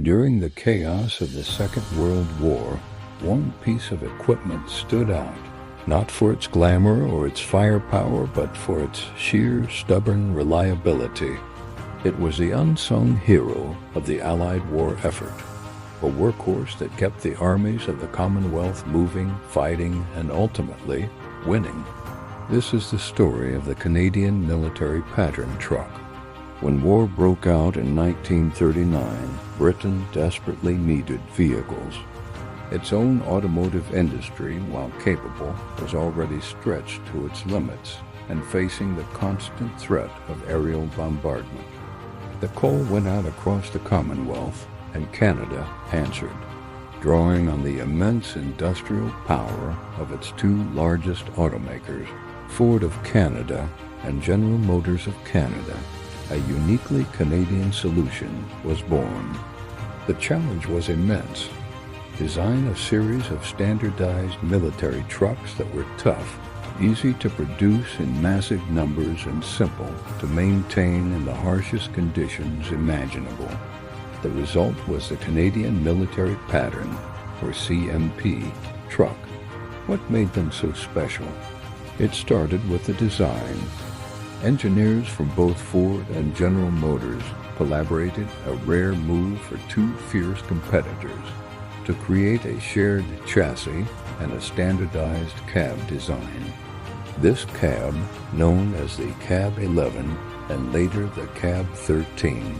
During the chaos of the Second World War, one piece of equipment stood out, not for its glamour or its firepower, but for its sheer, stubborn reliability. It was the unsung hero of the Allied war effort, a workhorse that kept the armies of the Commonwealth moving, fighting, and ultimately winning. This is the story of the Canadian military pattern truck. When war broke out in 1939, Britain desperately needed vehicles. Its own automotive industry, while capable, was already stretched to its limits and facing the constant threat of aerial bombardment. The call went out across the Commonwealth, and Canada answered, drawing on the immense industrial power of its two largest automakers, Ford of Canada and General Motors of Canada. A uniquely Canadian solution was born. The challenge was immense. Design a series of standardized military trucks that were tough, easy to produce in massive numbers, and simple to maintain in the harshest conditions imaginable. The result was the Canadian Military Pattern, or CMP, truck. What made them so special? It started with the design. Engineers from both Ford and General Motors collaborated, a rare move for two fierce competitors, to create a shared chassis and a standardized cab design. This cab, known as the Cab 11 and later the Cab 13,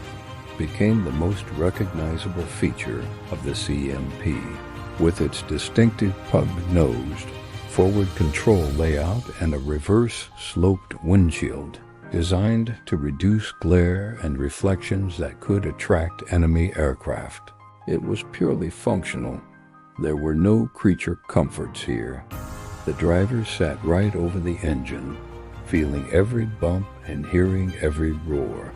became the most recognizable feature of the CMP, with its distinctive pug-nosed, forward control layout and a reverse-sloped windshield, designed to reduce glare and reflections that could attract enemy aircraft. It was purely functional. There were no creature comforts here. The driver sat right over the engine, feeling every bump and hearing every roar.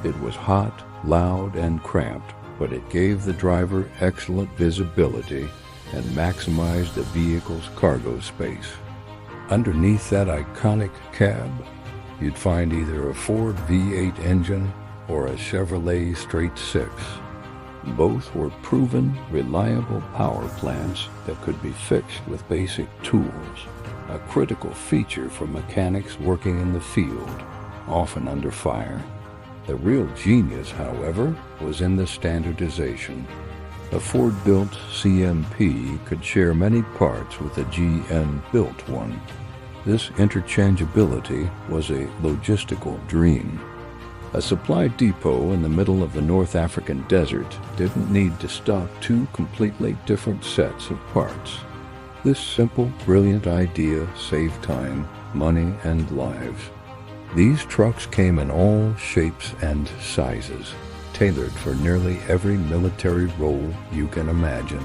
It was hot, loud, and cramped, but it gave the driver excellent visibility and maximized the vehicle's cargo space. Underneath that iconic cab, you'd find either a Ford V8 engine or a Chevrolet Straight Six. Both were proven, reliable power plants that could be fixed with basic tools, a critical feature for mechanics working in the field, often under fire. The real genius, however, was in the standardization. A Ford-built CMP could share many parts with a GM-built one. This interchangeability was a logistical dream. A supply depot in the middle of the North African desert didn't need to stock two completely different sets of parts. This simple, brilliant idea saved time, money, and lives. These trucks came in all shapes and sizes, tailored for nearly every military role you can imagine.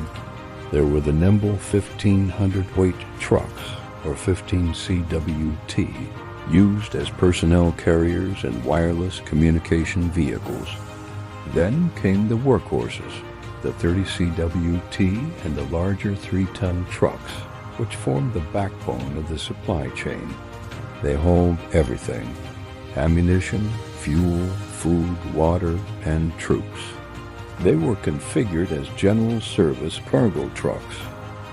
There were the nimble 1,500-weight trucks, or 15 CWT, used as personnel carriers and wireless communication vehicles. Then came the workhorses, the 30 CWT and the larger 3-ton trucks, which formed the backbone of the supply chain. They hauled everything: ammunition, fuel, food, water, and troops. They were configured as general service cargo trucks,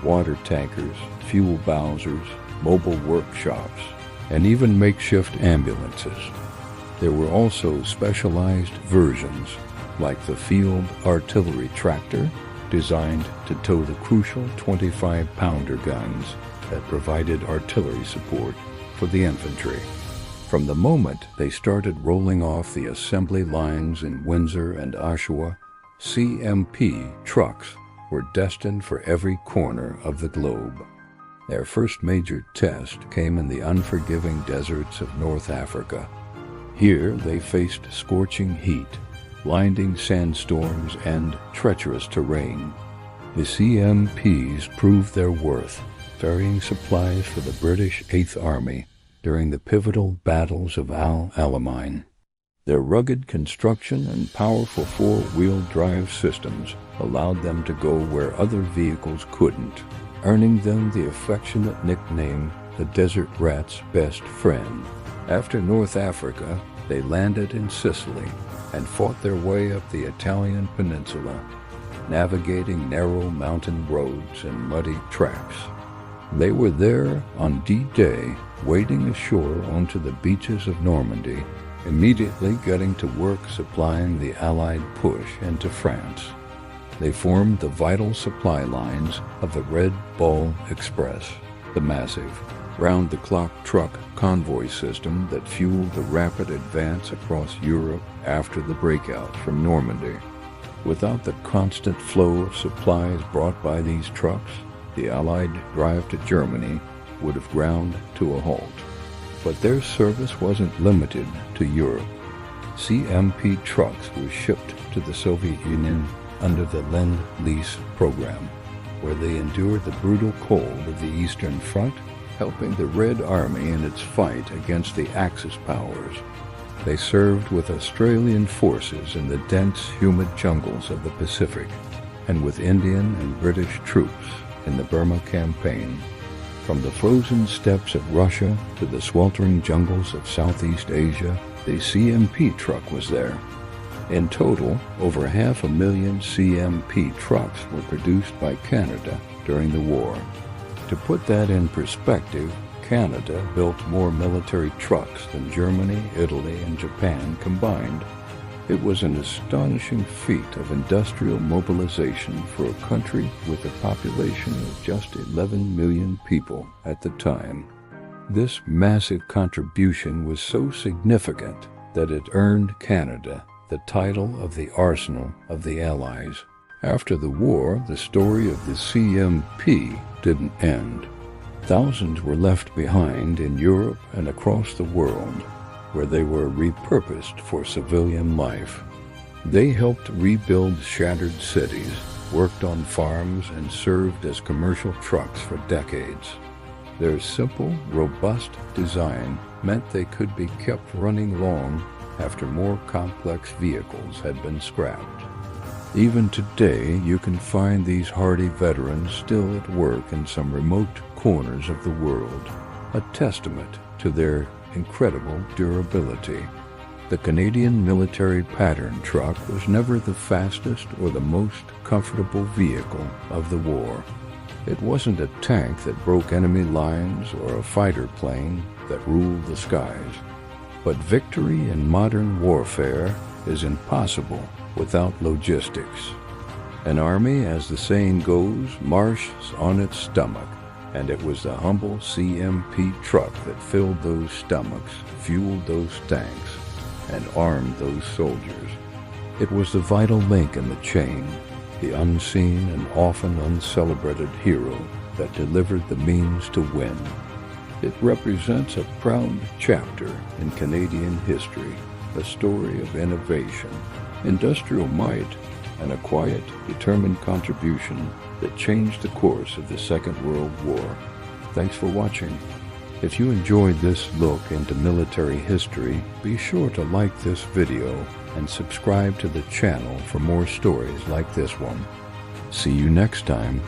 water tankers, fuel bowsers, mobile workshops, and even makeshift ambulances. There were also specialized versions, like the field artillery tractor, designed to tow the crucial 25-pounder guns that provided artillery support for the infantry. From the moment they started rolling off the assembly lines in Windsor and Oshawa, CMP trucks were destined for every corner of the globe. Their first major test came in the unforgiving deserts of North Africa. Here they faced scorching heat, blinding sandstorms, and treacherous terrain. The CMPs proved their worth, ferrying supplies for the British Eighth Army during the pivotal battles of Al Alamein. Their rugged construction and powerful four-wheel drive systems allowed them to go where other vehicles couldn't, earning them the affectionate nickname the Desert Rat's best friend. After North Africa, they landed in Sicily and fought their way up the Italian peninsula, navigating narrow mountain roads and muddy tracks. They were there on D-Day, wading ashore onto the beaches of Normandy, immediately getting to work supplying the Allied push into France. They formed the vital supply lines of the Red Bull Express, the massive, round-the-clock truck convoy system that fueled the rapid advance across Europe after the breakout from Normandy. Without the constant flow of supplies brought by these trucks, the Allied drive to Germany would have ground to a halt. But their service wasn't limited to Europe. CMP trucks were shipped to the Soviet Union under the Lend-Lease program, where they endured the brutal cold of the Eastern Front, helping the Red Army in its fight against the Axis powers. They served with Australian forces in the dense, humid jungles of the Pacific, and with Indian and British troops in the Burma campaign. From the frozen steppes of Russia to the sweltering jungles of Southeast Asia, the CMP truck was there. In total, over 500,000 CMP trucks were produced by Canada during the war. To put that in perspective, Canada built more military trucks than Germany, Italy, and Japan combined. It was an astonishing feat of industrial mobilization for a country with a population of just 11 million people at the time. This massive contribution was so significant that it earned Canada the title of the Arsenal of the Allies. After the war, the story of the CMP didn't end. Thousands were left behind in Europe and across the world, where they were repurposed for civilian life. They helped rebuild shattered cities, worked on farms, and served as commercial trucks for decades. Their simple, robust design meant they could be kept running long after more complex vehicles had been scrapped. Even today, you can find these hardy veterans still at work in some remote corners of the world, a testament to their incredible durability. The Canadian military pattern truck was never the fastest or the most comfortable vehicle of the war. It wasn't a tank that broke enemy lines or a fighter plane that ruled the skies. But victory in modern warfare is impossible without logistics. An army, as the saying goes, marches on its stomach, and it was the humble CMP truck that filled those stomachs, fueled those tanks, and armed those soldiers. It was the vital link in the chain, the unseen and often uncelebrated hero that delivered the means to win. It represents a proud chapter in Canadian history, a story of innovation, industrial might, and a quiet, determined contribution that changed the course of the Second World War. Thanks for watching. If you enjoyed this look into military history, be sure to like this video and subscribe to the channel for more stories like this one. See you next time.